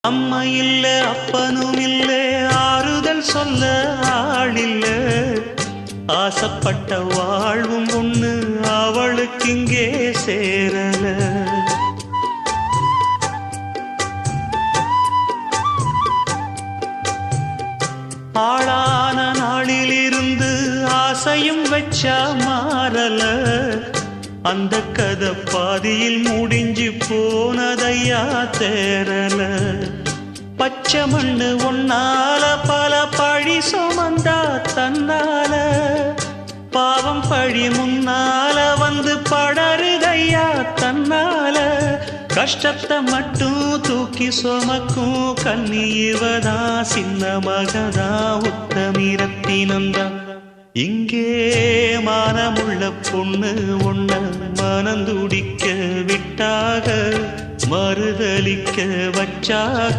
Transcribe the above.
அம்மா இல்ல அப்பனும் இல்ல ஆறுதல் சொல்ல ஆளில்ல ஆசைப்பட்ட வாழ்வும் ஒண்ணு அவளுக்கு இங்கே சேரல ஆளான நாளிலிருந்து ஆசையும் வச்சா மாறல அந்த கதை பாதியில் முடிஞ்சு போனதையா தேரல பச்சை மண்ணு ஒன்னால பல பழி சுமந்தா தன்னால பாவம் பழி முன்னால வந்து படருதையா தன்னால கஷ்டத்தை மட்டும் தூக்கி சுமக்கும் கண்ணி இவதா சின்ன மகதா உத்தமிரத்தினந்தா இங்கே மானமுள்ள பொண்ணு ஒண்ண மனந்துடிக்க விட்டாக மறுதலிக்க வச்சாக